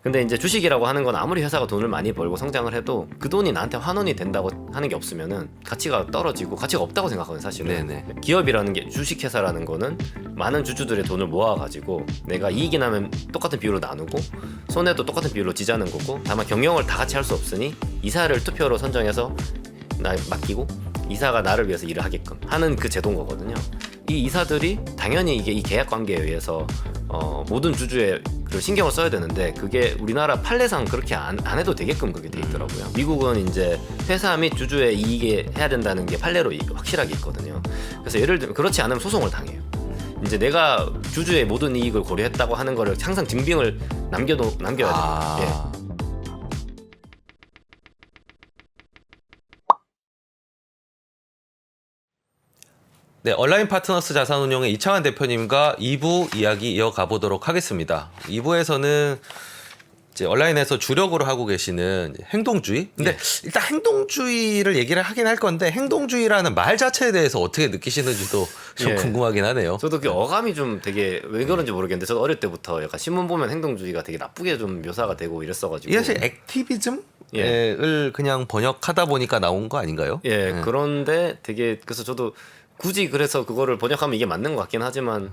근데 이제 주식이라고 하는 건 아무리 회사가 돈을 많이 벌고 성장을 해도 그 돈이 나한테 환원이 된다고 하는 게 없으면은 가치가 떨어지고 가치가 없다고 생각하거든요, 사실은. 네네. 기업이라는 게, 주식회사라는 거는 많은 주주들의 돈을 모아가지고 내가 이익이 나면 똑같은 비율로 나누고 손해도 똑같은 비율로 지자는 거고, 다만 경영을 다 같이 할 수 없으니 이사를 투표로 선정해서 나 맡기고 이사가 나를 위해서 일을 하게끔 하는 그 제도인 거거든요. 이 이사들이 당연히 이게 이 계약 관계에 의해서 모든 주주의 그 신경을 써야 되는데, 그게 우리나라 판례상 그렇게 안 해도 되게끔 그게 돼 있더라고요. 미국은 이제 회사 및 주주의 이익에 해야 된다는 게 판례로 확실하게 있거든요. 그래서 예를 들면 그렇지 않으면 소송을 당해요. 이제 내가 주주의 모든 이익을 고려했다고 하는 거를 항상 증빙을 남겨야 돼요. 예. 네, 온라인 파트너스 자산운용의 이창환 대표님과 2부 이야기 이어가 보도록 하겠습니다. 2부에서는 이제 온라인에서 주력으로 하고 계시는 행동주의. 근데 일단 행동주의를 얘기를 하긴 할 건데, 행동주의라는 말 자체에 대해서 어떻게 느끼시는지도 좀 궁금하긴 하네요. 저도 그 어감이 좀 되게 왜 그런지 모르겠는데, 저도 어릴 때부터 약간 신문 보면 행동주의가 되게 나쁘게 좀 묘사가 되고 이랬어가지고. 이게 사실 액티비즘을 그냥 번역하다 보니까 나온 거 아닌가요? 그런데 되게, 그래서 저도 굳이 그래서 그거를 번역하면 이게 맞는 것 같긴 하지만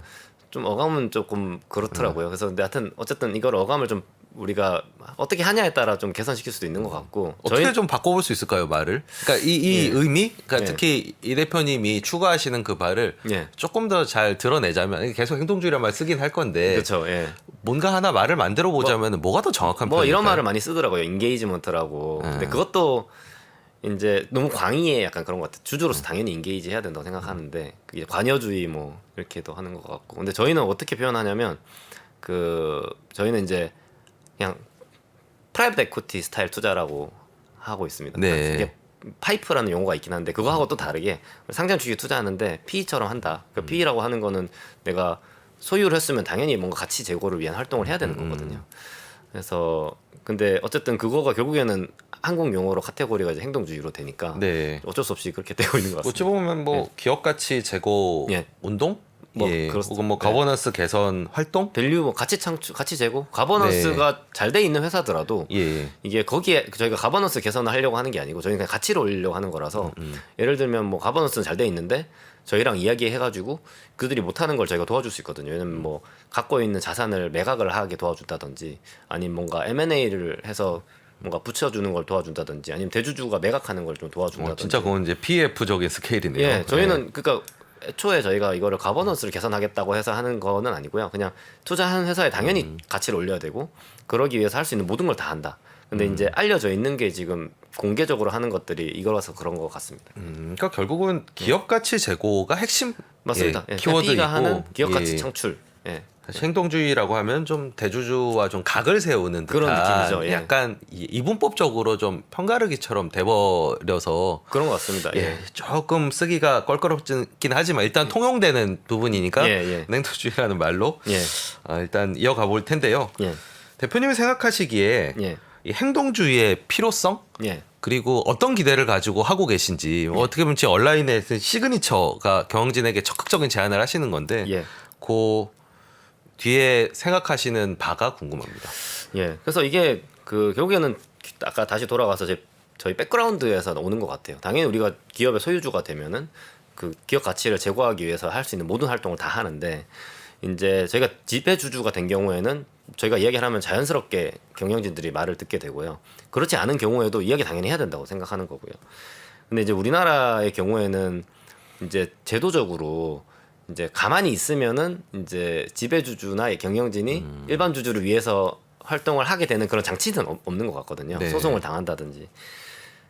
좀 어감은 조금 그렇더라고요. 그래서 근데 하여튼 어쨌든 이걸 어감을 좀 우리가 어떻게 하냐에 따라 좀 개선시킬 수도 있는 것 같고. 어떻게 좀 바꿔볼 수 있을까요, 말을? 그러니까 이 의미, 그러니까 특히 이 대표님이 추구하시는 그 말을 조금 더 잘 드러내자면, 계속 행동주의란 말 쓰긴 할 건데, 그렇죠. 뭔가 하나 말을 만들어 보자면 뭐가 더 정확한 뭐 표현일까요? 이런 말을 많이 쓰더라고요. 인게이지먼트라고. 근데 그것도 이제 너무 광의에 약간 그런 것 같아요. 주주로서 당연히 인게이지 해야 된다고 생각하는데, 그게 관여주의 뭐 이렇게도 하는 것 같고. 근데 저희는 어떻게 표현하냐면, 저희는 이제 그냥 프라이빗 에퀴티 스타일 투자라고 하고 있습니다. 네. 이게 파이프라는 용어가 있긴 한데, 그거하고 또 다르게 상장 주식에 투자하는데 PE처럼 한다. 그 PE라고 하는 거는 내가 소유를 했으면 당연히 뭔가 가치 제고를 위한 활동을 해야 되는 거거든요. 그래서 근데 어쨌든 그거가 결국에는 한국 용어로 카테고리가 이제 행동주의로 되니까 어쩔 수 없이 그렇게 되고 있는 것 같습니다. 어찌 보면 뭐 기업 가치 제고 운동, 혹은 뭐 거버넌스 개선 활동, 밸류 뭐 가치 창출, 가치 제고, 가버넌스가 잘 돼 있는 회사더라도 이게 거기에 저희가 가버넌스 개선을 하려고 하는 게 아니고 저희는 그냥 가치를 올리려고 하는 거라서 예를 들면 뭐 가버넌스는 잘 돼 있는데 저희랑 이야기해가지고 그들이 못하는 걸 저희가 도와줄 수 있거든요. 왜냐면 뭐 갖고 있는 자산을 매각을 하게 도와준다든지, 아니면 뭔가 M&A를 해서 뭔가 붙여주는 걸 도와준다든지, 아니면 대주주가 매각하는 걸 좀 도와준다든지. 진짜 그건 이제 PF적인 스케일이네요. 저희는 그러니까 애초에 저희가 이거를 가버넌스를 개선하겠다고 해서 하는 거는 아니고요. 그냥 투자하는 회사에 당연히 가치를 올려야 되고, 그러기 위해서 할 수 있는 모든 걸 다 한다. 근데 이제 알려져 있는 게 지금 공개적으로 하는 것들이 이거라서 그런 것 같습니다. 그러니까 결국은 기업 가치 제고가 핵심 맞습니다. 키워드이고, 하는 기업 가치 창출. 사실 행동주의라고 하면 좀 대주주와 좀 각을 세우는 듯한 그런 느낌이죠. 약간 이분법적으로 좀 편가르기처럼 돼버려서 그런 것 같습니다. 조금 쓰기가 껄끄럽긴 하지만 일단 통용되는 부분이니까 행동주의라는 말로 일단 이어가 볼 텐데요. 대표님이 생각하시기에 이 행동주의의 필요성, 그리고 어떤 기대를 가지고 하고 계신지, 어떻게 보면 지금 온라인의 시그니처가 경영진에게 적극적인 제안을 하시는 건데, 그 뒤에 생각하시는 바가 궁금합니다. 그래서 이게 결국에는 아까 다시 돌아가서 저희 백그라운드에서 오는 것 같아요. 당연히 우리가 기업의 소유주가 되면은 그 기업 가치를 제고하기 위해서 할 수 있는 모든 활동을 다 하는데, 이제 저희가 지배주주가 된 경우에는 저희가 이야기를 하면 자연스럽게 경영진들이 말을 듣게 되고요. 그렇지 않은 경우에도 이야기 당연히 해야 된다고 생각하는 거고요. 근데 이제 우리나라의 경우에는 이제 제도적으로 이제 가만히 있으면은 이제 지배주주나 경영진이 일반 주주를 위해서 활동을 하게 되는 그런 장치는 없는 것 같거든요. 소송을 당한다든지.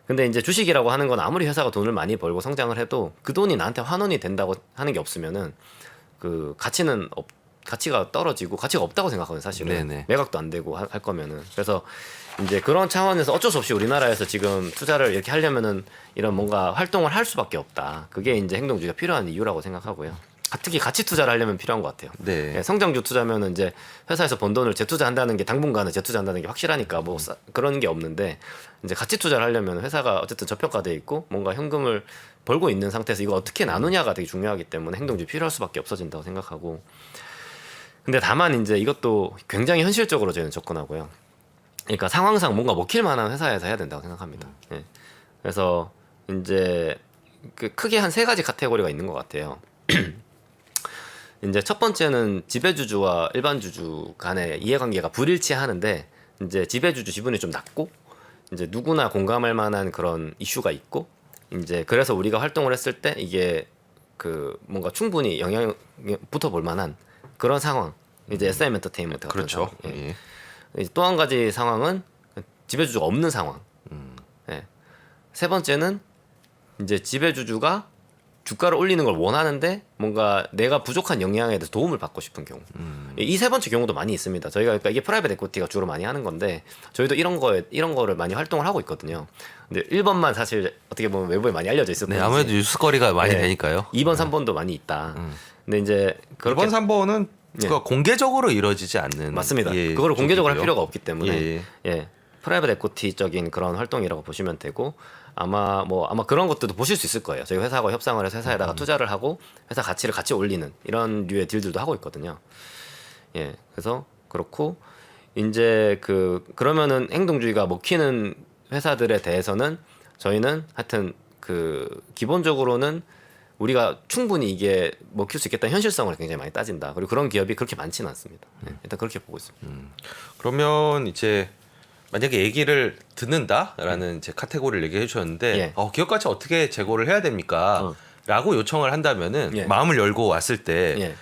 근데 이제 주식이라고 하는 건 아무리 회사가 돈을 많이 벌고 성장을 해도 그 돈이 나한테 환원이 된다고 하는 게 없으면은 그 가치가 떨어지고 가치가 없다고 생각하거든요, 사실은. 매각도 안 되고 할 거면은. 그래서 이제 그런 차원에서 어쩔 수 없이 우리나라에서 지금 투자를 이렇게 하려면은 이런 뭔가 활동을 할 수밖에 없다. 그게 이제 행동주의가 필요한 이유라고 생각하고요. 특히 가치 투자를 하려면 필요한 것 같아요. 성장주 투자면은 이제 회사에서 번 돈을 재투자한다는 게 당분간은 재투자한다는 게 확실하니까 뭐 그런 게 없는데, 이제 가치 투자를 하려면 회사가 어쨌든 저평가돼 있고 뭔가 현금을 벌고 있는 상태에서 이거 어떻게 나누냐가 되게 중요하기 때문에 행동주의 필요할 수밖에 없어진다고 생각하고. 근데 다만 이제 이것도 굉장히 현실적으로 저희는 접근하고요. 그러니까 상황상 뭔가 먹힐 만한 회사에서 해야 된다고 생각합니다. 예. 그래서 이제 그 크게 한 3가지 카테고리가 있는 것 같아요. 이제 첫 번째는 지배주주와 일반 주주 간의 이해관계가 불일치하는데 이제 지배주주 지분이 좀 낮고 이제 누구나 공감할 만한 그런 이슈가 있고 이제 그래서 우리가 활동을 했을 때 이게 그 뭔가 충분히 영향 붙어볼 만한 그런 상황. 이제 SM 엔터테인먼트 같은 그렇죠. 상황. 예. 또 한 가지 상황은 지배주주가 없는 상황. 예. 세 번째는 이제 지배주주가 주가를 올리는 걸 원하는데 뭔가 내가 부족한 역량에 대해서 도움을 받고 싶은 경우. 이 3번째 경우도 많이 있습니다. 저희가 그러니까 이게 프라이빗 에코티가 주로 많이 하는 건데 저희도 이런 거를 많이 활동을 하고 있거든요. 근데 1번만 사실 어떻게 보면 외부에 많이 알려져 있을 뿐이지. 네, 아무래도 뉴스거리가 많이 네. 되니까요. 2번, 3번도 많이 있다. 근데 이제 그렇게 2번, 3번은 예. 공개적으로 이루어지지 않는 맞습니다. 예, 그거를 공개적으로 할 쪽이고요. 필요가 없기 때문에 예. 예. 프라이빗 에코티적인 그런 활동이라고 보시면 되고 아마 그런 것들도 보실 수 있을 거예요. 저희 회사하고 협상을 해서 회사에다가 투자를 하고 회사 가치를 같이 올리는 이런 류의 딜들도 하고 있거든요. 예. 그래서 그렇고 이제 그러면은 행동주의가 먹히는 회사들에 대해서는 저희는 하여튼 기본적으로는 우리가 충분히 이게 먹힐 수 있겠다는 현실성을 굉장히 많이 따진다. 그리고 그런 기업이 그렇게 많지는 않습니다. 네, 일단 그렇게 보고 있습니다. 그러면 이제 만약에 얘기를 듣는다라는 이제 카테고리를 얘기해 주셨는데 예. 기업 가치 어떻게 제고를 해야 됩니까? 라고 요청을 한다면은 예. 마음을 열고 왔을 때 예.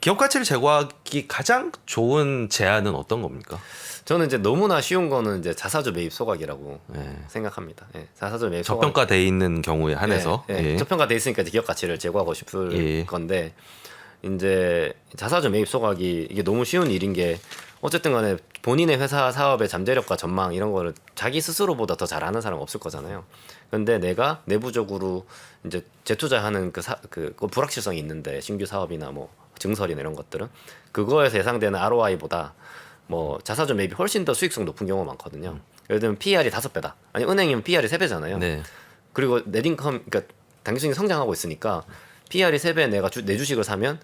기업 가치를 제고하기 가장 좋은 제안은 어떤 겁니까? 저는 이제 너무나 쉬운 거는 이제 자사주 매입 소각이라고 예. 생각합니다. 예, 자사주 매입 소각. 저평가돼 있는 경우에 한해서 예. 예. 저평가돼 있으니까 이제 기업 가치를 제고하고 싶을 예. 건데 이제 자사주 매입 소각이 이게 너무 쉬운 일인 게 어쨌든 간에 본인의 회사 사업의 잠재력과 전망 이런 거를 자기 스스로보다 더 잘 아는 사람은 없을 거잖아요. 근데 내가 내부적으로 이제 재투자하는 그 불확실성이 있는데 신규 사업이나 뭐 증설이나 이런 것들은 그거에서 예상되는 ROI보다 뭐 자사주 매입이 훨씬 더 수익성 높은 경우가 많거든요. 예를 들면 PER이 5배다. 아니 은행이면 PER이 3배잖아요. 네. 그리고 넷인컴 그러니까 당기수익이 성장하고 있으니까 PER이 3배 내가 내 주식을 사면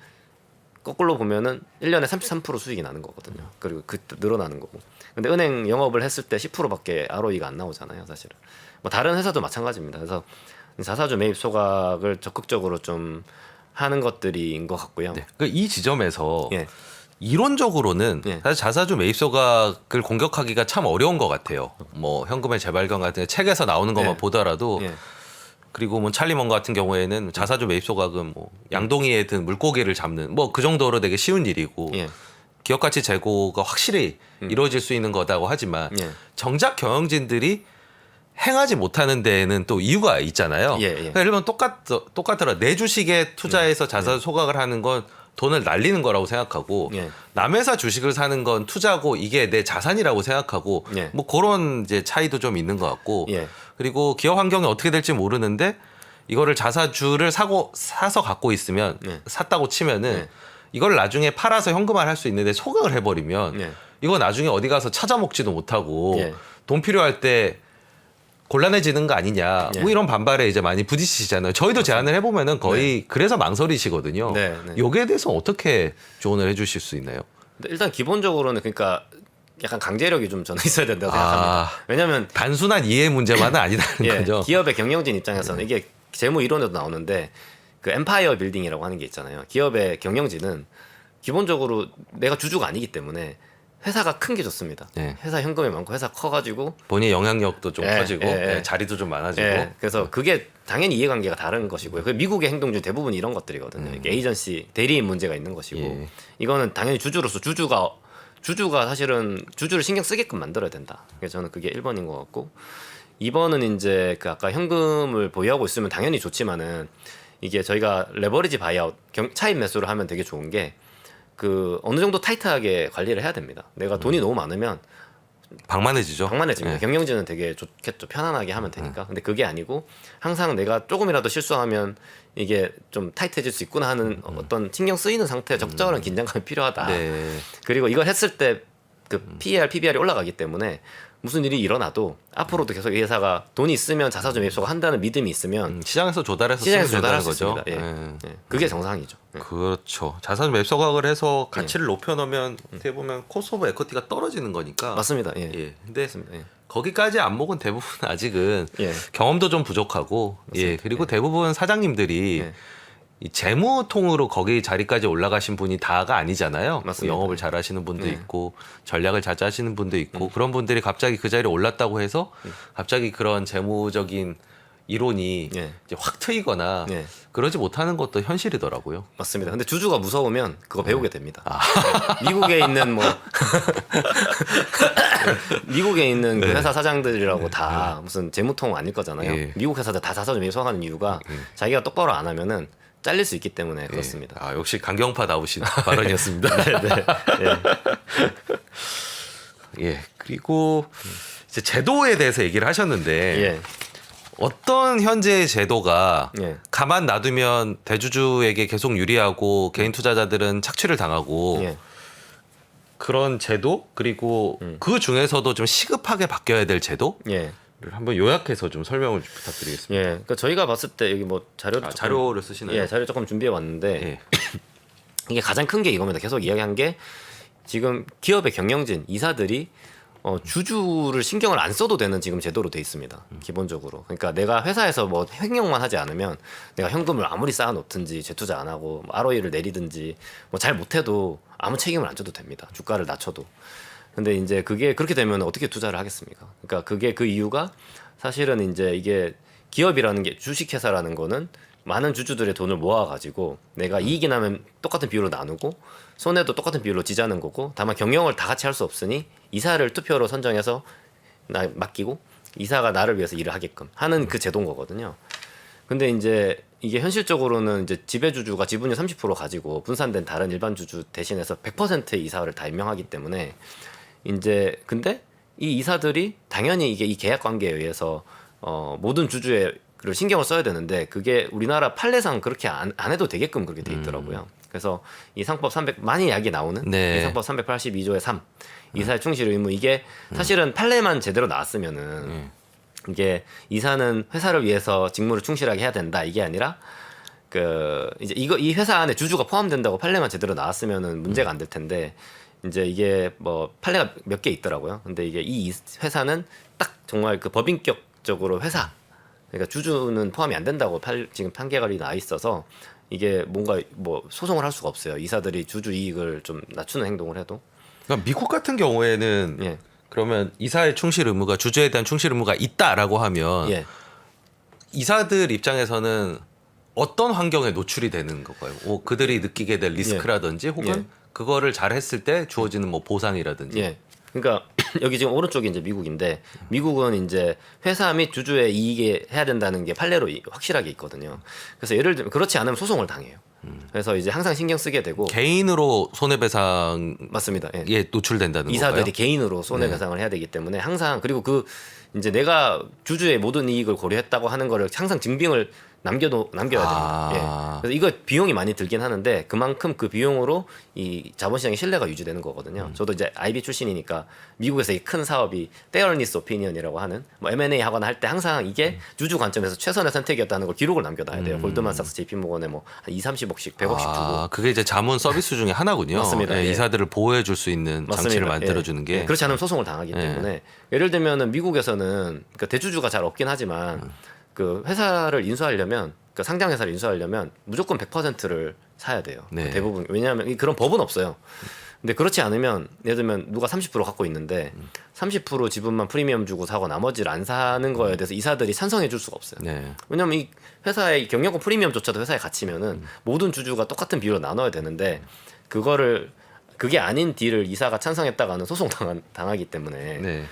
거꾸로 보면은 1년에 33% 수익이 나는 거거든요. 그리고 늘어나는 거고. 근데 은행 영업을 했을 때 10%밖에 ROE가 안 나오잖아요, 사실은. 뭐 다른 회사도 마찬가지입니다. 그래서 자사주 매입 소각을 적극적으로 좀 하는 것들인 것 같고요. 네. 이 지점에서 예. 이론적으로는 예. 사실 자사주 매입 소각을 공격하기가 참 어려운 것 같아요. 뭐 현금의 재발견 같은 책에서 나오는 것만 예. 보더라도 예. 그리고 뭐 찰리먼 같은 경우에는 자사주 매입 소각은 뭐 양동이에 든 물고기를 잡는 뭐 그 정도로 되게 쉬운 일이고 예. 기업 가치 재고가 확실히 이루어질 수 있는 거다고 하지만 예. 정작 경영진들이 행하지 못하는 데에는 또 이유가 있잖아요. 예. 그러니까 예를 들면 똑같더라. 내 주식에 투자해서 자사주 소각을 하는 건 돈을 날리는 거라고 생각하고 예. 남의 회사 주식을 사는 건 투자고 이게 내 자산이라고 생각하고 예. 뭐 그런 이제 차이도 좀 있는 것 같고 예. 그리고 기업 환경이 어떻게 될지 모르는데 이거를 자사주를 사서 갖고 있으면 예. 샀다고 치면은 예. 이걸 나중에 팔아서 현금화를 할 수 있는데 소각을 해버리면 예. 이거 나중에 어디 가서 찾아먹지도 못하고 예. 돈 필요할 때 곤란해지는 거 아니냐 예. 뭐 이런 반발에 이제 많이 부딪히시잖아요. 저희도 제안을 해보면은 거의 그래서 망설이시거든요. 네, 네. 여기에 대해서 어떻게 조언을 해주실 수 있나요? 근데 일단 기본적으로는 그러니까 약간 강제력이 좀 저는 있어야 된다고 생각합니다. 왜냐하면 단순한 이해 문제만은 아니다는 예, 거죠. 기업의 경영진 입장에서는 이게 재무 이론에도 나오는데 그 엠파이어 빌딩이라고 하는 게 있잖아요. 기업의 경영진은 기본적으로 내가 주주가 아니기 때문에 회사가 큰 게 좋습니다. 네. 회사 현금이 많고 회사 커가지고 본인 영향력도 좀 예, 커지고 예, 예. 자리도 좀 많아지고 예, 그래서 그게 당연히 이해관계가 다른 것이고요. 그 미국의 행동중 대부분 이런 것들이거든요. 이게 에이전시 대리인 문제가 있는 것이고 예. 이거는 당연히 주주로서 주주가 사실은 주주를 신경 쓰게끔 만들어야 된다. 그래서 저는 그게 1번인 것 같고 2번은 이제 그 아까 현금을 보유하고 있으면 당연히 좋지만은 이게 저희가 레버리지 바이아웃 차입 매수를 하면 되게 좋은 게 그 어느 정도 타이트하게 관리를 해야 됩니다. 내가 돈이 너무 많으면 방만해지죠. 방만해집니다. 예. 경영진은 되게 좋겠죠. 편안하게 하면 되니까. 근데 그게 아니고 항상 내가 조금이라도 실수하면 이게 좀 타이트해질 수 있구나 하는 어떤 신경 쓰이는 상태에 적절한 긴장감이 필요하다. 네. 그리고 이걸 했을 때 그 PER, PBR이 올라가기 때문에 무슨 일이 일어나도 앞으로도 계속 이 회사가 돈이 있으면 자사주 매입소가 한다는 믿음이 있으면 시장에서 조달해서 시장에서 쓰면 조달할 된다는 수 거죠. 있습니다. 예. 예. 그게 정상이죠. 예. 그렇죠. 자산 매입소각을 해서 가치를 높여놓으면 어떻게 보면 코스트 오브 에쿼티가 떨어지는 거니까. 맞습니다. 예. 예. 근데 맞습니다. 예. 거기까지 안목은 대부분 아직은 예. 경험도 좀 부족하고, 예. 그리고 대부분 사장님들이 예. 이 재무통으로 거기 자리까지 올라가신 분이 다가 아니잖아요. 맞습니다. 영업을 잘 하시는 분도 예. 있고 전략을 잘 짜시는 분도 있고 그런 분들이 갑자기 그 자리에 올랐다고 해서 갑자기 그런 재무적인 이론이 예. 이제 확 트이거나 예. 그러지 못하는 것도 현실이더라고요. 맞습니다. 근데 주주가 무서우면 그거 배우게 됩니다. 미국에 있는 뭐 미국에 있는 그 회사 사장들이라고 다 무슨 재무통 아닐 거잖아요. 예. 미국 회사들 다 자사주 매입하는 이유가 자기가 똑바로 안 하면은 잘릴 수 있기 때문에 그렇습니다. 아, 역시 강경파 나오신 발언이었습니다. 네. 예. 그리고 이제 제도에 대해서 얘기를 하셨는데 예. 어떤 현재의 제도가 예. 가만 놔두면 대주주에게 계속 유리하고 개인 투자자들은 착취를 당하고 예. 그런 제도 그리고 그 중에서도 좀 시급하게 바뀌어야 될 제도를 예. 한번 요약해서 좀 설명을 부탁드리겠습니다. 예. 그러니까 저희가 봤을 때 여기 뭐 자료를 쓰시나요? 예, 자료 조금 준비해 왔는데 예. 이게 가장 큰 게 이겁니다. 계속 이야기한 게 지금 기업의 경영진 이사들이 주주를 신경을 안 써도 되는 지금 제도로 돼 있습니다. 기본적으로. 그러니까 내가 회사에서 뭐 횡령만 하지 않으면 내가 현금을 아무리 쌓아 놓든지 재투자 안 하고 뭐 ROE를 내리든지 뭐 잘 못해도 아무 책임을 안 져도 됩니다. 주가를 낮춰도. 근데 이제 그게 그렇게 되면 어떻게 투자를 하겠습니까? 그러니까 그게 그 이유가 사실은 이제 이게 기업이라는 게 주식회사라는 거는 많은 주주들의 돈을 모아가지고 내가 이익이 나면 똑같은 비율로 나누고 손해도 똑같은 비율로 지자는 거고 다만 경영을 다 같이 할 수 없으니 이사를 투표로 선정해서 나 맡기고 이사가 나를 위해서 일을 하게끔 하는 그 제도인 거거든요. 근데 이제 이게 현실적으로는 이제 지배주주가 지분율 30% 가지고 분산된 다른 일반 주주 대신해서 100%의 이사를 다 임명하기 때문에 이제 근데 이 이사들이 당연히 이게 이 계약 관계에 의해서 모든 주주의 를 신경을 써야 되는데 그게 우리나라 판례상 그렇게 안 해도 되게끔 그렇게 돼 있더라고요. 그래서 이 상법 300 많이 이야기 나오는 네. 이 상법 382조의 3 이사의 충실 의무 이게 사실은 판례만 제대로 나왔으면은 이게 이사는 회사를 위해서 직무를 충실하게 해야 된다 이게 아니라 그 이제 이 회사 안에 주주가 포함된다고 판례만 제대로 나왔으면은 문제가 안 될 텐데 이제 이게 뭐 판례가 몇 개 있더라고요. 근데 이게 이 회사는 딱 정말 그 법인격적으로 회사 그러니까 주주는 포함이 안 된다고 지금 판결이 나 있어서 이게 뭔가 뭐 소송을 할 수가 없어요. 이사들이 주주 이익을 좀 낮추는 행동을 해도. 그러니까 미국 같은 경우에는 예. 그러면 이사의 충실 의무가 주주에 대한 충실 의무가 있다라고 하면 예. 이사들 입장에서는 어떤 환경에 노출이 되는 건가요? 그들이 느끼게 될 리스크라든지 혹은 예. 그거를 잘 했을 때 주어지는 뭐 보상이라든지. 예. 그러니까 여기 지금 오른쪽이 이제 미국인데 미국은 이제 회사 및 주주의 이익에 해야 된다는 게 판례로 확실하게 있거든요. 그래서 예를 들면 그렇지 않으면 소송을 당해요. 그래서 이제 항상 신경 쓰게 되고 개인으로 손해배상에 맞습니다. 예. 노출된다는 이사들이 건가요? 개인으로 손해배상을 해야 되기 때문에 항상 그리고 그 이제 내가 주주의 모든 이익을 고려했다고 하는 거를 항상 증빙을 남겨야 됩니다. 예. 그래서 이거 비용이 많이 들긴 하는데 그만큼 그 비용으로 이 자본시장의 신뢰가 유지되는 거거든요. 저도 이제 IB 출신이니까 미국에서 이 큰 사업이 fairness opinion이라고 하는 뭐 M&A 하거나 할 때 항상 이게 주주 관점에서 최선의 선택이었다는 걸 기록을 남겨놔야 돼요. 골드만삭스, JP모건에 뭐 한 2~30억씩 100억씩 주고. 그게 이제 자문 서비스 중에 하나군요. 맞습니다. 예, 예. 이사들을 보호해 줄 수 있는 장치를 만들어주는 게. 그렇지 않으면 소송을 당하기 때문에 예를 들면은 미국에서는 그러니까 대주주가 잘 없긴 하지만 그 회사를 인수하려면 그 상장 회사를 인수하려면 무조건 100%를 사야 돼요. 네. 대부분 왜냐하면 그런 법은 없어요. 근데 그렇지 않으면 예를 들면 누가 30% 갖고 있는데 30% 지분만 프리미엄 주고 사고 나머지를 안 사는 거에 대해서 이사들이 찬성해 줄 수가 없어요. 네. 왜냐면 이 회사의 경영권 프리미엄조차도 회사에 갇히면은 모든 주주가 똑같은 비율로 나눠야 되는데 그게 아닌 딜을 이사가 찬성했다가는 소송 당하기 때문에 네.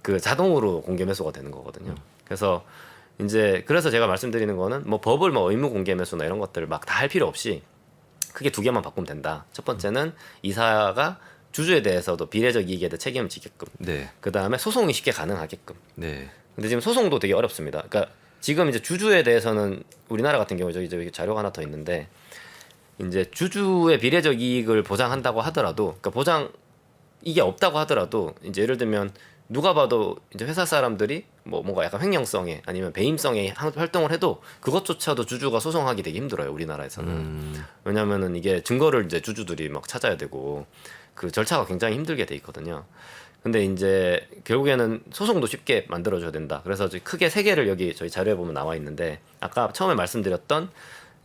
그 자동으로 공개 매수가 되는 거거든요. 그래서 이제 그래서 제가 말씀드리는 거는 뭐 법을 뭐 의무 공개 매수나 이런 것들을 막 다 할 필요 없이 크게 두 개만 바꾸면 된다. 첫 번째는 이사가 주주에 대해서도 비례적 이익에 대해 책임을 지게끔. 네. 그 다음에 소송이 쉽게 가능하게끔. 네. 근데 지금 소송도 되게 어렵습니다. 그러니까 지금 이제 주주에 대해서는 우리나라 같은 경우에 저기 자료가 하나 더 있는데 이제 주주의 비례적 이익을 보장한다고 하더라도 그러니까 이게 없다고 하더라도 이제 예를 들면 누가 봐도 이제 회사 사람들이 뭐 뭔가 약간 횡령성에 아니면 배임성에 활동을 해도 그것조차도 주주가 소송하기 되게 힘들어요 우리나라에서는. 왜냐면은 이게 증거를 이제 주주들이 막 찾아야 되고 그 절차가 굉장히 힘들게 돼 있거든요. 근데 이제 결국에는 소송도 쉽게 만들어줘야 된다. 그래서 크게 세 개를 여기 저희 자료에 보면 나와 있는데 아까 처음에 말씀드렸던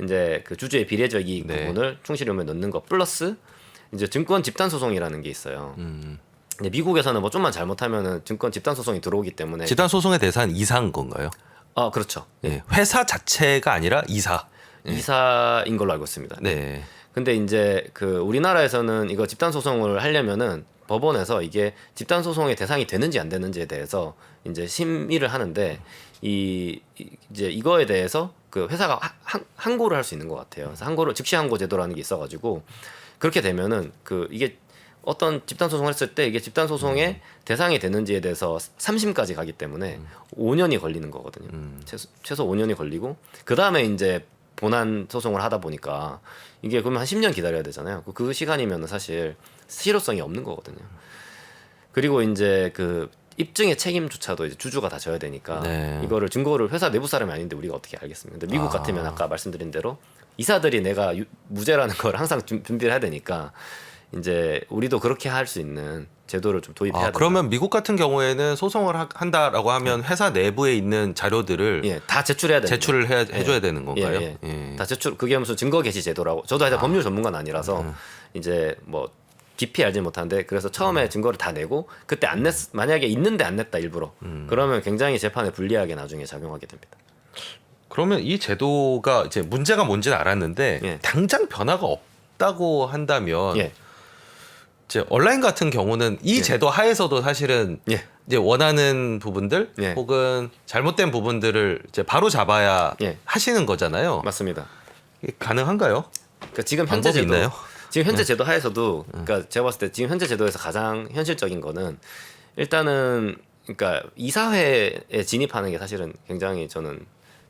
이제 그 주주의 비례적 이익 부분을 충실히 넣는 것 플러스 이제 증권 집단 소송이라는 게 있어요. 근데 미국에서는 뭐 좀만 잘못하면은 증권 집단 소송이 들어오기 때문에 집단 소송의 대상은 이사인 건가요? 그렇죠. 네. 회사 자체가 아니라 이사. 이사인 걸로 알고 있습니다. 네. 근데 이제 그 우리나라에서는 이거 집단 소송을 하려면은 법원에서 이게 집단 소송의 대상이 되는지 안 되는지에 대해서 이제 심의를 하는데 이제 이거에 대해서 그 회사가 항고를 할 수 있는 것 같아요. 그래서 항고를 즉시 항고 제도라는 게 있어가지고 그렇게 되면은 그 이게 어떤 집단 소송을 했을 때 이게 집단 소송의 대상이 되는지에 대해서 3심까지 가기 때문에 5년이 걸리는 거거든요. 최소 5년이 걸리고 그 다음에 이제 본안 소송을 하다 보니까 이게 그러면 한 10년 기다려야 되잖아요. 그 시간이면 사실 실효성이 없는 거거든요. 그리고 이제 그 입증의 책임조차도 이제 주주가 다 져야 되니까 이거를 증거를 회사 내부 사람이 아닌데 우리가 어떻게 알겠습니까? 근데 미국 같으면 아까 말씀드린 대로 이사들이 내가 무죄라는 걸 항상 준비를 해야 되니까 이제 우리도 그렇게 할 수 있는 제도를 좀 도입해야 된다. 그러면 미국 같은 경우에는 소송을 한다라고 하면 회사 내부에 있는 자료들을 다 제출해야 되는 제출을 해줘야 되는 건가요? 다 제출. 그게 무슨 증거 개시 제도라고. 저도 사실 법률 전문가는 아니라서 이제 뭐 깊이 알지 못하는데 그래서 처음에 증거를 다 내고 그때 안 냈 만약에 있는데 안 냈다 일부러 그러면 굉장히 재판에 불리하게 나중에 작용하게 됩니다. 그러면 이 제도가 이제 문제가 뭔지는 알았는데 당장 변화가 없다고 한다면 이제 온라인 같은 경우는 이 제도 하에서도 사실은 이제 원하는 부분들 혹은 잘못된 부분들을 이제 바로 잡아야 하시는 거잖아요. 맞습니다. 이게 가능한가요? 그러니까 지금 현재 제도 있나요? 지금 현재 제도 하에서도 그러니까 제가 봤을 때 지금 현재 제도에서 가장 현실적인 거는 일단은 그러니까 이사회에 진입하는 게 사실은 굉장히 저는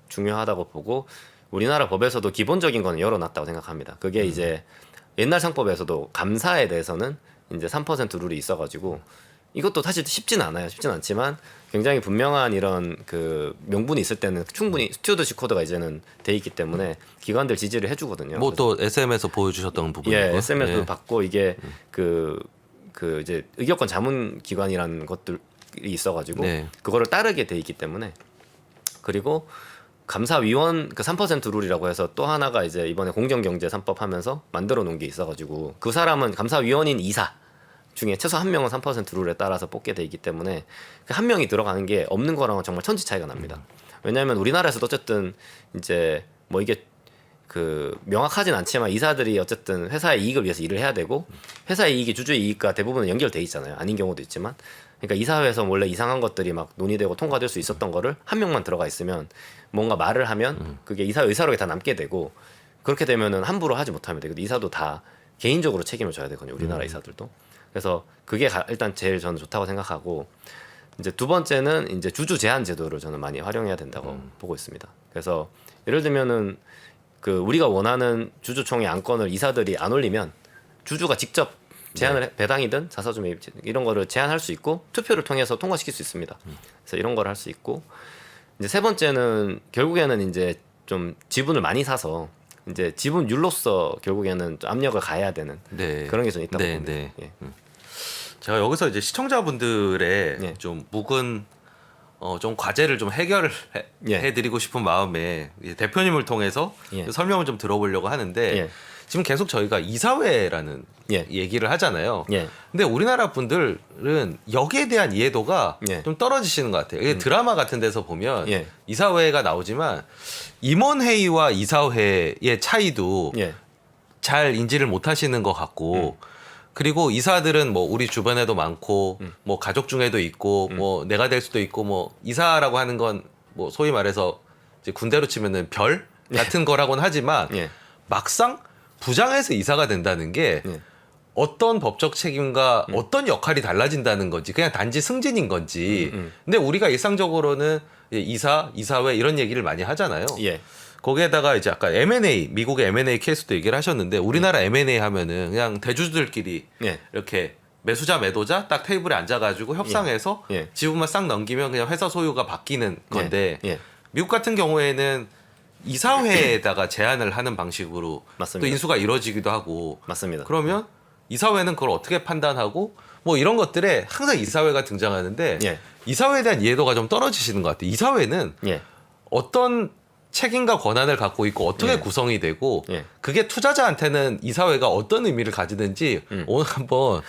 중요하다고 보고 우리나라 법에서도 기본적인 거는 열어놨다고 생각합니다. 그게 이제 옛날 상법에서도 감사에 대해서는 이제 3% 룰이 있어가지고 이것도 사실 쉽진 않아요. 쉽진 않지만 굉장히 분명한 이런 그 명분이 있을 때는 충분히 스튜어드십 코드가 이제는 돼 있기 때문에 기관들 지지를 해주거든요. 뭐 또 SM에서 보여주셨던 부분이고, SM에서 받고 이게 그 이제 의결권 자문 기관이라는 것들이 있어가지고 그거를 따르게 돼 있기 때문에 그리고 감사위원 그 3% 룰이라고 해서 또 하나가 이제 이번에 공정경제 3법 하면서 만들어 놓은 게 있어가지고 그 사람은 감사위원인 이사 중에 최소 한 명은 3% 룰에 따라서 뽑게 돼 있기 때문에 그 한 명이 들어가는 게 없는 거랑은 정말 천지 차이가 납니다. 왜냐하면 우리나라에서도 어쨌든 이제 뭐 이게 그 명확하진 않지만 이사들이 어쨌든 회사의 이익을 위해서 일을 해야 되고 회사의 이익이 주주의 이익과 대부분은 연결돼 있잖아요. 아닌 경우도 있지만 그러니까 이사회에서 원래 이상한 것들이 막 논의되고 통과될 수 있었던 거를 한 명만 들어가 있으면 뭔가 말을 하면 그게 이사 의사록에 다 남게 되고 그렇게 되면은 함부로 하지 못하면 되거든요. 이사도 다 개인적으로 책임을 져야 되거든요. 우리나라 이사들도. 그래서 그게 일단 제일 저는 좋다고 생각하고 이제 두 번째는 이제 주주 제한 제도를 저는 많이 활용해야 된다고 보고 있습니다. 그래서 예를 들면은 그 우리가 원하는 주주총회 안건을 이사들이 안 올리면 주주가 직접 제안을 배당이든 자사주 매입 이런 거를 제안할 수 있고 투표를 통해서 통과시킬 수 있습니다. 그래서 이런 걸 할 수 있고 이제 세 번째는 결국에는 이제 좀 지분을 많이 사서 이제 지분율로서 결국에는 좀 압력을 가해야 되는 그런 게 좀 있다고 봅니다. 제가 여기서 이제 시청자분들의 좀 묵은 좀 과제를 좀 해결을 해드리고 싶은 마음에 대표님을 통해서 설명을 좀 들어보려고 하는데 지금 계속 저희가 이사회라는 얘기를 하잖아요. 근데 우리나라 분들은 여기에 대한 이해도가 좀 떨어지시는 것 같아요. 이게 드라마 같은 데서 보면 이사회가 나오지만 임원회의와 이사회의 차이도 잘 인지를 못하시는 것 같고 그리고 이사들은 뭐 우리 주변에도 많고 뭐 가족 중에도 있고 뭐 내가 될 수도 있고 뭐 이사라고 하는 건 뭐 소위 말해서 이제 군대로 치면은 별 같은 거라고는 하지만 막상 부장에서 이사가 된다는 게 어떤 법적 책임과 어떤 역할이 달라진다는 건지 그냥 단지 승진인 건지 근데 우리가 일상적으로는 이사, 이사회 이런 얘기를 많이 하잖아요. 거기에다가 이제 아까 M&A 미국의 M&A 케이스도 얘기를 하셨는데 우리나라 M&A 하면은 그냥 대주주들끼리 이렇게 매수자 매도자 딱 테이블에 앉아가지고 협상해서 지분만 싹 넘기면 그냥 회사 소유가 바뀌는 건데 미국 같은 경우에는 이사회에다가 제안을 하는 방식으로 맞습니다. 또 인수가 이루어지기도 하고 맞습니다. 그러면 이사회는 그걸 어떻게 판단하고 뭐 이런 것들에 항상 이사회가 등장하는데 이사회에 대한 이해도가 좀 떨어지시는 것 같아요. 이사회는 어떤 책임과 권한을 갖고 있고 어떻게 구성이 되고 그게 투자자한테는 이사회가 어떤 의미를 가지는지 오늘 한번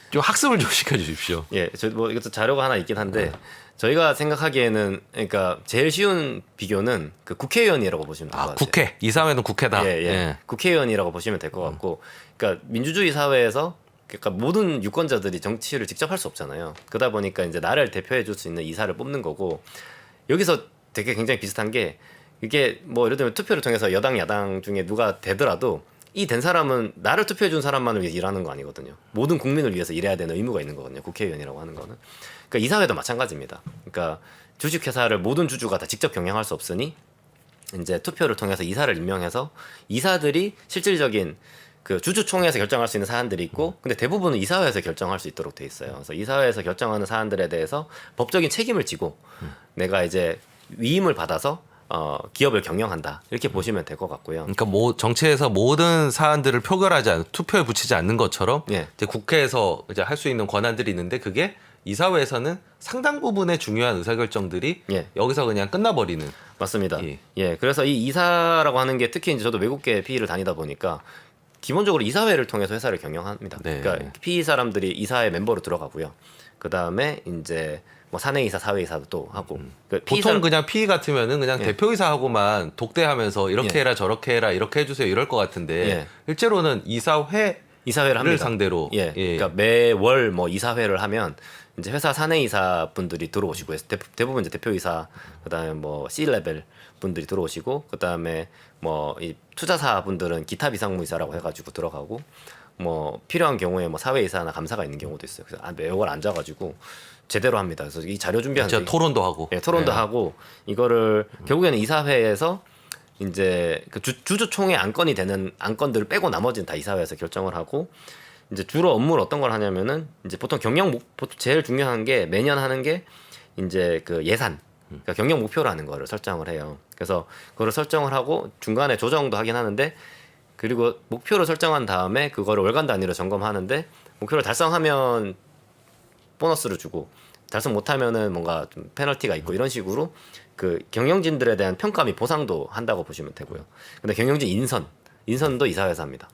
좀 학습을 좀 시켜주십시오. 저 뭐 이것도 자료가 하나 있긴 한데 저희가 생각하기에는 그러니까 제일 쉬운 비교는 그 국회의원이라고 보시면 될 것 같아요. 국회 이사회는 국회다. 국회의원이라고 보시면 될 것 같고, 그러니까 민주주의 사회에서 그러니까 모든 유권자들이 정치를 직접 할 수 없잖아요. 그러다 보니까 이제 나를 대표해 줄 수 있는 이사를 뽑는 거고, 여기서 되게 굉장히 비슷한 게 이게 뭐 예를 들면 투표를 통해서 여당 야당 중에 누가 되더라도 이 된 사람은 나를 투표해 준 사람만을 위해서 일하는 거 아니거든요. 모든 국민을 위해서 일해야 되는 의무가 있는 거거든요. 국회의원이라고 하는 거는. 그러니까 이사회도 마찬가지입니다. 그러니까 주식회사를 모든 주주가 다 직접 경영할 수 없으니 이제 투표를 통해서 이사를 임명해서 이사들이 실질적인 그 주주총회에서 결정할 수 있는 사안들이 있고, 근데 대부분은 이사회에서 결정할 수 있도록 돼 있어요. 그래서 이사회에서 결정하는 사안들에 대해서 법적인 책임을 지고 내가 이제 위임을 받아서 기업을 경영한다, 이렇게 보시면 될 것 같고요. 그러니까 뭐 정치에서 모든 사안들을 표결하지 않는, 투표에 붙이지 않는 것처럼 이제 국회에서 이제 할 수 있는 권한들이 있는데 그게 이사회에서는 상당 부분의 중요한 의사결정들이 여기서 그냥 끝나버리는. 맞습니다. 그래서 이 이사라고 하는 게 특히 이제 저도 외국계 PE를 다니다 보니까 기본적으로 이사회를 통해서 회사를 경영합니다. 그러니까 PE 사람들이 이사회 멤버로 들어가고요. 그 다음에 이제 뭐 사내이사, 사회이사도 또 하고. 보통 그냥 PE 같으면은 그냥 대표이사하고만 독대하면서 이렇게 해라 저렇게 해라 이렇게 해주세요 이럴 것 같은데 실제로는 이사회를 합니다. 상대로. 그러니까 매월 뭐 이사회를 하면 이제 회사 사내이사 분들이 들어오시고, 대부분 이제 대표이사, 그다음에 뭐 C 레벨 분들이 들어오시고, 그다음에 뭐 이 투자사 분들은 기타 비상무이사라고 해가지고 들어가고, 뭐 필요한 경우에 뭐 사회이사나 감사가 있는 경우도 있어요. 그래서 매월 앉아가지고 제대로 합니다. 그래서 이 자료 준비하는 토론도 하고, 토론도 하고, 이거를 결국에는 이사회에서 이제 그 주주총회 안건이 되는 안건들을 빼고 나머지는 다 이사회에서 결정을 하고, 이제 주로 업무를 어떤 걸 하냐면은 이제 보통 보통 제일 중요한 게 매년 하는 게 이제 그 예산, 그러니까 경영 목표라는 거를 설정을 해요. 그래서 그거를 설정을 하고 중간에 조정도 하긴 하는데, 그리고 목표를 설정한 다음에 그거를 월간 단위로 점검하는데, 목표를 달성하면 보너스를 주고 달성 못하면은 뭔가 좀 페널티가 있고, 이런 식으로 그 경영진들에 대한 평가 및 보상도 한다고 보시면 되고요. 근데 경영진 인선도 이사회에서 합니다.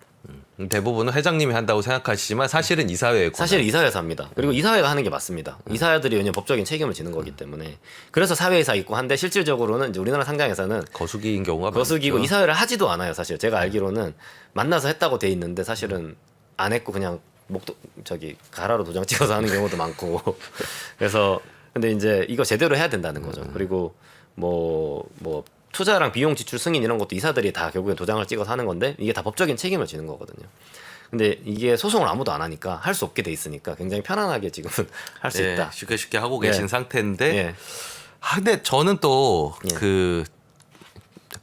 대부분은 회장님이 한다고 생각하시지만 사실은 이사회의 권한. 사실 이사회에서 합니다. 그리고 이사회가 하는 게 맞습니다. 이사회들이 왜냐면 법적인 책임을 지는 거기 때문에. 그래서 사회이사 있고 한데, 실질적으로는 이제 우리나라 상장에서는 거수기인 경우가 거수기고 이사회를 하지도 않아요. 사실 제가 알기로는 만나서 했다고 돼 있는데 사실은 안 했고 그냥 가라로 도장 찍어서 하는 경우도 많고. 그래서 근데 이제 이거 제대로 해야 된다는 거죠. 그리고 뭐 투자랑 비용 지출 승인 이런 것도 이사들이 다 결국에 도장을 찍어서 하는 건데, 이게 다 법적인 책임을 지는 거거든요. 근데 이게 소송을 아무도 안 하니까, 할 수 없게 돼 있으니까 굉장히 편안하게 지금은 할 수 있다. 쉽게 하고 계신 상태인데, 근데 저는 또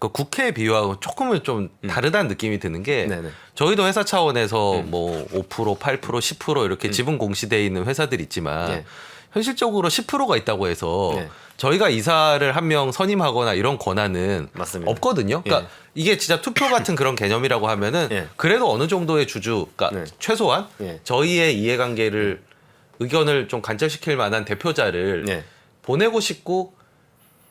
그 국회에 비유하고 조금은 좀 다르다는 느낌이 드는 게, 저희도 회사 차원에서 뭐 5%, 8%, 10% 이렇게 지분 공시되어 있는 회사들이 있지만 현실적으로 10%가 있다고 해서 저희가 이사를 한 명 선임하거나 이런 권한은 없거든요. 그러니까 이게 진짜 투표 같은 그런 개념이라고 하면은 그래도 어느 정도의 그러니까 최소한 저희의 이해관계를 의견을 좀 관철시킬 만한 대표자를 보내고 싶고,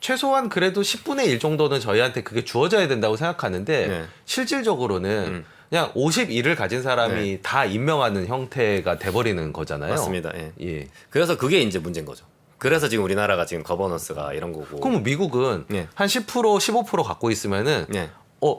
최소한 그래도 10분의 1 정도는 저희한테 그게 주어져야 된다고 생각하는데, 실질적으로는 그냥 51을 가진 사람이 다 임명하는 형태가 돼버리는 거잖아요. 맞습니다. 그래서 그게 이제 문제인 거죠. 그래서 지금 우리나라가 지금 거버넌스가 이런 거고. 그럼 미국은 한 10%, 15% 갖고 있으면은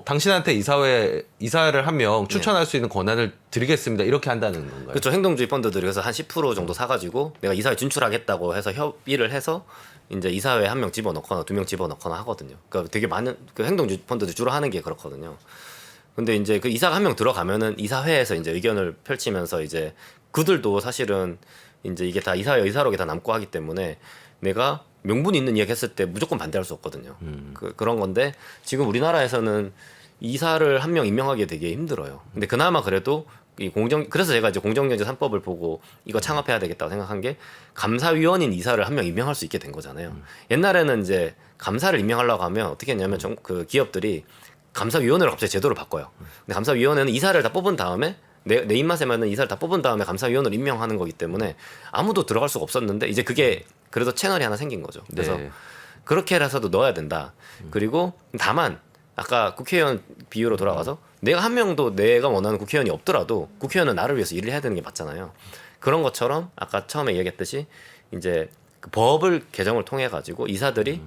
당신한테 이사를 한 명 추천할 수 있는 권한을 드리겠습니다, 이렇게 한다는 건가요? 그렇죠. 행동주의 펀드들이 그래서 한 10% 정도 사가지고 내가 이사회 진출하겠다고 해서 협의를 해서 이제 이사회에 한 명 집어넣거나 2명 집어넣거나 하거든요. 그러니까 되게 많은 그 행동주의 펀드들 주로 하는 게 그렇거든요. 근데 이제 그 이사가 한 명 들어가면은 이사회에서 이제 의견을 펼치면서 이제 그들도 사실은 이제 이게 다 이사회 의사록에 다 남고 하기 때문에 내가 명분 있는 이야기 했을 때 무조건 반대할 수 없거든요. 그런 건데 지금 우리나라에서는 이사를 한 명 임명하기 되게 힘들어요. 근데 그나마 그래도 그래서 제가 이제 공정경제 3법을 보고 이거 창업해야 되겠다고 생각한 게 감사위원인 이사를 한 명 임명할 수 있게 된 거잖아요. 옛날에는 이제 감사를 임명하려고 하면 어떻게 했냐면 그 기업들이 감사위원회를 갑자기 제도를 바꿔요. 근데 감사위원회는 이사를 다 뽑은 다음에 내 입맛에 맞는 이사를 다 뽑은 다음에 감사위원을 임명하는 거기 때문에 아무도 들어갈 수가 없었는데 이제 그게 그래도 채널이 하나 생긴 거죠. 그래서 그렇게 해서도 넣어야 된다. 그리고 다만 아까 국회의원 비유로 돌아가서 내가 한 명도 내가 원하는 국회의원이 없더라도 국회의원은 나를 위해서 일을 해야 되는 게 맞잖아요. 그런 것처럼 아까 처음에 얘기했듯이 이제 그 법을 개정을 통해 가지고 이사들이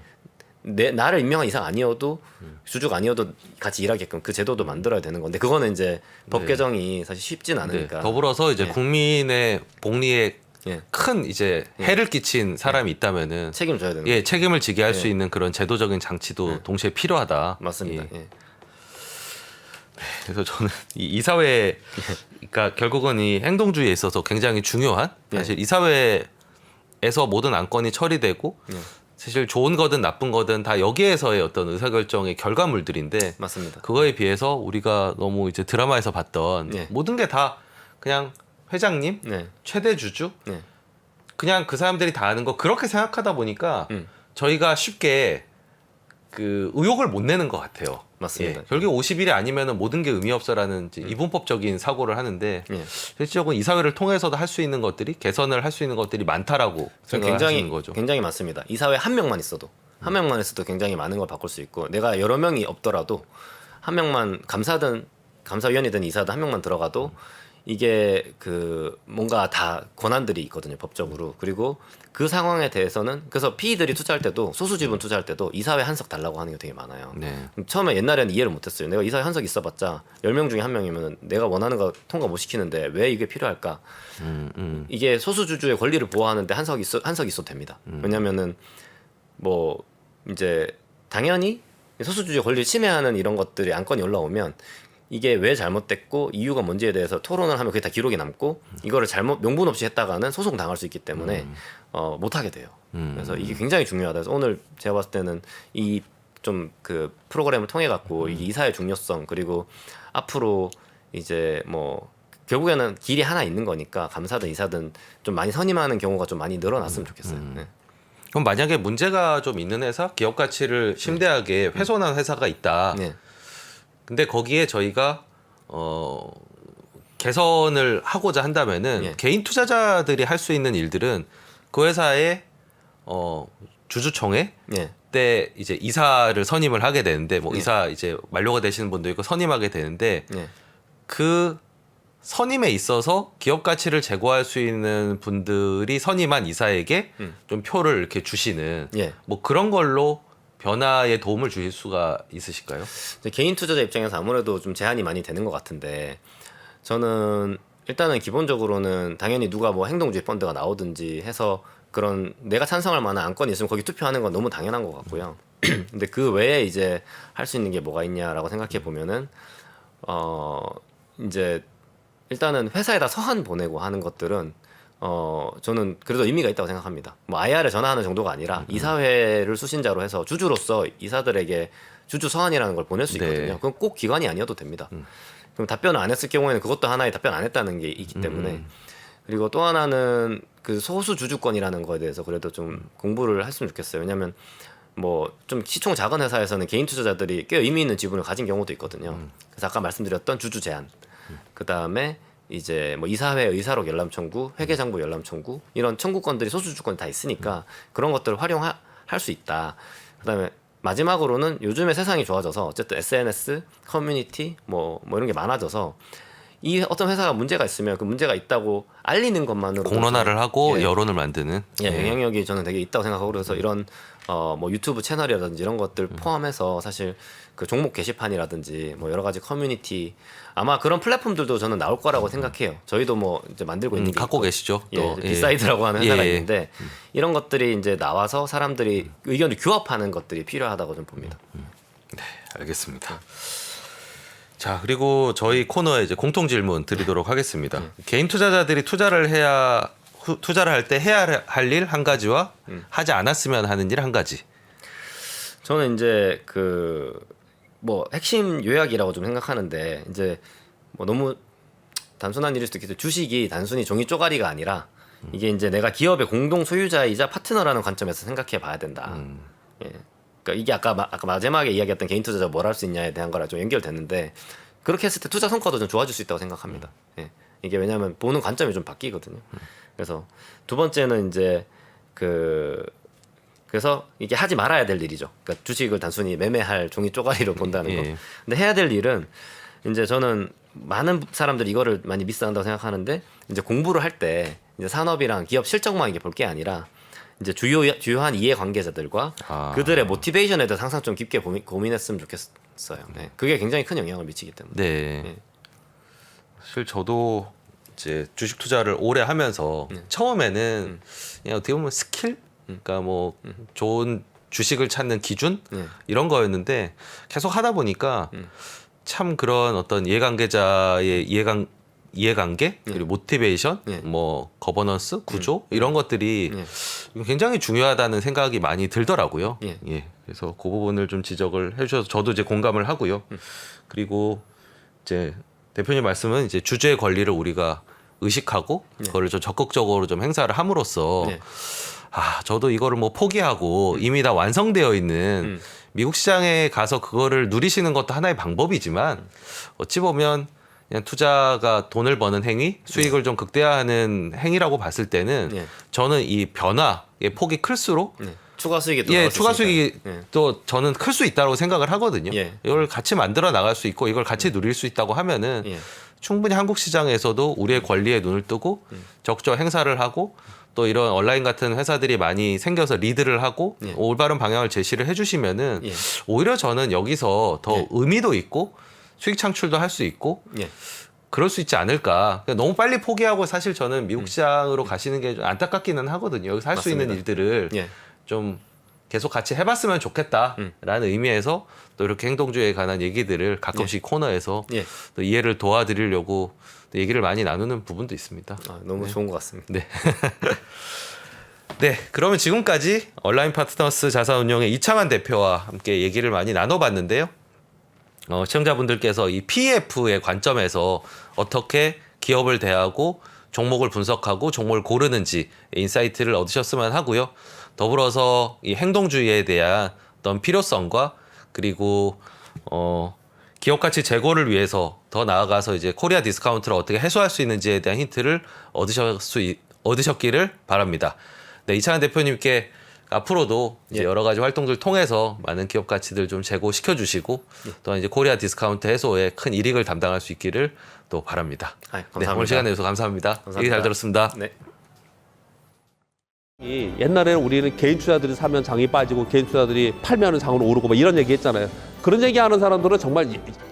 나를 임명한 이상 아니어도 주주가 아니어도 같이 일하게끔 그 제도도 만들어야 되는 건데 그거는 이제 법 개정이 사실 쉽진 않으니까. 더불어서 이제 국민의 복리에 큰 이제 해를 끼친 사람이 있다면은 책임을 져야 되는 거죠. 책임을 지게 할 수 있는 그런 제도적인 장치도 동시에 필요하다. 맞습니다. 그래서 저는 이 사회, 그러니까 결국은 이 행동주의에 있어서 굉장히 중요한 사실 이 사회에서 모든 안건이 처리되고 사실 좋은 거든 나쁜 거든 다 여기에서의 어떤 의사결정의 결과물들인데 맞습니다. 그거에 비해서 우리가 너무 이제 드라마에서 봤던 모든 게 다 그냥 회장님, 최대 주주, 그냥 그 사람들이 다 아는 거 그렇게 생각하다 보니까 저희가 쉽게 그 의욕을 못 내는 것 같아요. 맞습니다. 결국 50일이 아니면은 모든 게 의미 없어라는 이분법적인 사고를 하는데 실질적으로 이 사회를 통해서도 할 수 있는 것들이 개선을 할 수 있는 것들이 많다라고 생각하시는 거죠. 굉장히 많습니다. 이 사회 한 명만 있어도 굉장히 많은 걸 바꿀 수 있고 내가 여러 명이 없더라도 한 명만 감사위원이든 이사든 한 명만 들어가도 이게 그 뭔가 다 권한들이 있거든요 법적으로. 그리고 그 상황에 대해서는 그래서 PE들이 투자할 때도 소수지분 투자할 때도 이사회 한석 달라고 하는 게 되게 많아요. 처음에 옛날에는 이해를 못했어요. 내가 이사회 한석 있어봤자 10명 중에 한 명이면 내가 원하는 거 통과 못 시키는데 왜 이게 필요할까? 이게 소수주주의 권리를 보호하는데 한석이 있어도 됩니다. 왜냐면은 뭐 이제 당연히 소수주주의 권리를 침해하는 이런 것들이 안건이 올라오면 이게 왜 잘못됐고 이유가 뭔지에 대해서 토론을 하면 그게 다 기록이 남고 이거를 잘못 명분 없이 했다가는 소송 당할 수 있기 때문에 못 하게 돼요. 그래서 이게 굉장히 중요하다. 그래서 오늘 제가 봤을 때는 이 좀 그 프로그램을 통해 갖고 이 이사의 중요성 그리고 앞으로 이제 뭐 결국에는 길이 하나 있는 거니까 감사든 이사든 좀 많이 선임하는 경우가 좀 많이 늘어났으면 좋겠어요. 그럼 만약에 문제가 좀 있는 회사, 기업 가치를 심대하게 훼손한 회사가 있다. 근데 거기에 저희가 개선을 하고자 한다면은 개인 투자자들이 할 수 있는 일들은 그 회사의 주주총회 때 이제 이사를 선임을 하게 되는데 뭐 이사 이제 만료가 되시는 분도 있고 선임하게 되는데 그 선임에 있어서 기업 가치를 제고할 수 있는 분들이 선임한 이사에게 좀 표를 이렇게 주시는 뭐 그런 걸로 변화에 도움을 주실 수가 있으실까요? 개인 투자자 입장에서 아무래도 좀 제한이 많이 되는 것 같은데 저는 일단은 기본적으로는 당연히 누가 뭐 행동주의 펀드가 나오든지 해서 그런 내가 찬성할 만한 안건이 있으면 거기 투표하는 건 너무 당연한 것 같고요. 근데 그 외에 이제 할 수 있는 게 뭐가 있냐라고 생각해 보면은 이제 일단은 회사에다 서한 보내고 하는 것들은 저는 그래도 의미가 있다고 생각합니다. 뭐 IR에 전화하는 정도가 아니라 이사회를 수신자로 해서 주주로서 이사들에게 주주 서한이라는 걸 보낼 수 있거든요. 그건 꼭 기관이 아니어도 됩니다. 그럼 답변을 안 했을 경우에는 그것도 하나의 답변 안 했다는 게 있기 때문에 그리고 또 하나는 그 소수 주주권이라는 거에 대해서 그래도 좀 공부를 했으면 좋겠어요. 왜냐하면 뭐 좀 시총 작은 회사에서는 개인 투자자들이 꽤 의미 있는 지분을 가진 경우도 있거든요. 그래서 아까 말씀드렸던 주주 제한, 그 다음에 이제 뭐 이사회 의사록 열람 청구, 회계장부 열람 청구 이런 청구권들이 소수주권이 다 있으니까 그런 것들을 활용할 수 있다. 그다음에 마지막으로는 요즘에 세상이 좋아져서 어쨌든 SNS, 커뮤니티 뭐 이런 게 많아져서 이 어떤 회사가 문제가 있으면 그 문제가 있다고 알리는 것만으로 공론화를 하고 여론을 만드는 영향력이 저는 되게 있다고 생각하고 그래서 이런 뭐 유튜브 채널이라든지 이런 것들 포함해서 사실 그 종목 게시판이라든지 뭐 여러 가지 커뮤니티 아마 그런 플랫폼들도 저는 나올 거라고 생각해요. 저희도 뭐 이제 만들고 있는 게 갖고 있고, 계시죠. 또 비사이드라고 하는 회사가 있는데 이런 것들이 이제 나와서 사람들이 의견을 규합하는 것들이 필요하다고 좀 봅니다. 네, 알겠습니다. 자, 그리고 저희 코너에 이제 공통 질문 드리도록 하겠습니다. 개인 투자자들이 투자를 할 때 해야 할 일 한 가지와 하지 않았으면 하는 일 한 가지. 저는 이제 그 뭐 핵심 요약이라고 좀 생각하는데 이제 뭐 너무 단순한 일일 수도 있겠지만 주식이 단순히 종이 쪼가리가 아니라 이게 이제 내가 기업의 공동 소유자이자 파트너라는 관점에서 생각해 봐야 된다. 예. 그러니까 이게 아까 마지막에 이야기했던 개인 투자자 뭘 할 수 있냐에 대한 거랑 좀 연결됐는데 그렇게 했을 때 투자 성과도 좀 좋아질 수 있다고 생각합니다. 예. 이게 왜냐하면 보는 관점이 좀 바뀌거든요. 그래서 두 번째는 이제 그래서 이게 하지 말아야 될 일이죠. 그러니까 주식을 단순히 매매할 종이 쪼가리로 본다는 거. 근데 해야 될 일은 이제 저는 많은 사람들이 이거를 많이 미스한다고 생각하는데 이제 공부를 할 때 이제 산업이랑 기업 실적만 이게 볼 게 아니라 이제 주요한 이해 관계자들과 그들의 모티베이션에 대해서 항상 좀 깊게 고민했으면 좋겠어요. 네. 그게 굉장히 큰 영향을 미치기 때문에. 네. 네. 사실 저도 이제 주식 투자를 오래 하면서 처음에는 그냥 어떻게 보면 스킬, 그러니까 뭐 좋은 주식을 찾는 기준 이런 거였는데 계속 하다 보니까 참 그런 어떤 이해관계자의 이해관계 그리고 모티베이션, 뭐 거버넌스 구조 이런 것들이 굉장히 중요하다는 생각이 많이 들더라고요. 예. 그래서 그 부분을 좀 지적을 해주셔서 저도 이제 공감을 하고요. 그리고 이제 대표님 말씀은 이제 주주의 권리를 우리가 의식하고 그거를 좀 적극적으로 좀 행사를 함으로써 저도 이거를 뭐 포기하고 이미 다 완성되어 있는 미국 시장에 가서 그거를 누리시는 것도 하나의 방법이지만 어찌 보면 그냥 투자가 돈을 버는 행위, 수익을 좀 극대화하는 행위라고 봤을 때는 저는 이 변화의 폭이 클수록 추가 수익이 또 추가 수익이 또 저는 클 수 있다고 생각을 하거든요. 이걸 같이 만들어 나갈 수 있고 이걸 같이 누릴 수 있다고 하면은 충분히 한국 시장에서도 우리의 권리에 눈을 뜨고 적극적 행사를 하고 또 이런 온라인 같은 회사들이 많이 생겨서 리드를 하고 올바른 방향을 제시를 해주시면은 오히려 저는 여기서 더 의미도 있고 수익 창출도 할 수 있고 그럴 수 있지 않을까. 너무 빨리 포기하고 사실 저는 미국 시장으로 가시는 게 좀 안타깝기는 하거든요. 여기서 할 수 있는 일들을 좀 계속 같이 해봤으면 좋겠다라는 의미에서 또 이렇게 행동주의에 관한 얘기들을 가끔씩 코너에서 또 이해를 도와드리려고 또 얘기를 많이 나누는 부분도 있습니다. 너무 좋은 것 같습니다. 네. 네, 그러면 지금까지 온라인 파트너스 자산운용의 이창환 대표와 함께 얘기를 많이 나눠봤는데요. 시청자분들께서 이 PEF의 관점에서 어떻게 기업을 대하고 종목을 분석하고 종목을 고르는지 인사이트를 얻으셨으면 하고요. 더불어서 이 행동주의에 대한 어떤 필요성과 그리고 기업 가치 제고를 위해서 더 나아가서 이제 코리아 디스카운트를 어떻게 해소할 수 있는지에 대한 힌트를 얻으셨기를 바랍니다. 네, 이창환 대표님께 앞으로도 이제 여러 가지 활동들 통해서 많은 기업 가치들 좀 제고시켜 주시고 또한 이제 코리아 디스카운트 해소에 큰 이익을 담당할 수 있기를 또 바랍니다. 감사합니다. 네, 오늘 시간 내주셔서 감사합니다. 얘기 잘 들었습니다. 네. 옛날에는 우리는 개인 투자들이 사면 장이 빠지고 개인 투자들이 팔면 장으로 오르고 막 이런 얘기 했잖아요. 그런 얘기하는 사람들은 정말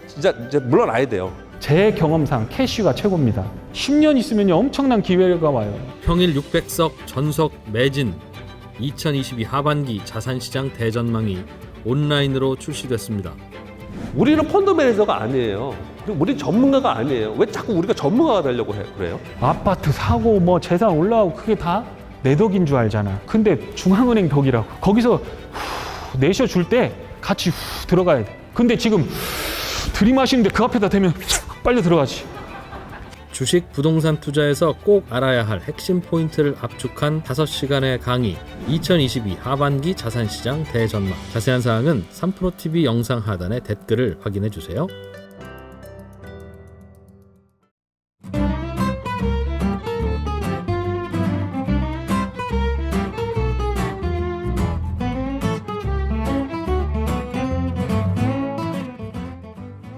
진짜 이제 물러나야 돼요. 제 경험상 캐시가 최고입니다. 10년 있으면 엄청난 기회가 와요. 평일 600석 전석 매진 2022 하반기 자산시장 대전망이 온라인으로 출시됐습니다. 우리는 펀드 매니저가 아니에요. 그리고 우리 전문가가 아니에요. 왜 자꾸 우리가 전문가가 되려고 그래요? 아파트 사고 뭐 재산 올라오고 그게 다 내 덕인 줄 알잖아. 근데 중앙은행 덕이라고. 거기서 내셔줄 때 같이 들어가야 돼. 근데 지금 들이마시는데 그 앞에다 대면 빨리 들어가지. 주식 부동산 투자에서 꼭 알아야 할 핵심 포인트를 압축한 5시간의 강의 2022 하반기 자산시장 대전망. 자세한 사항은 3프로TV 영상 하단의 댓글을 확인해 주세요.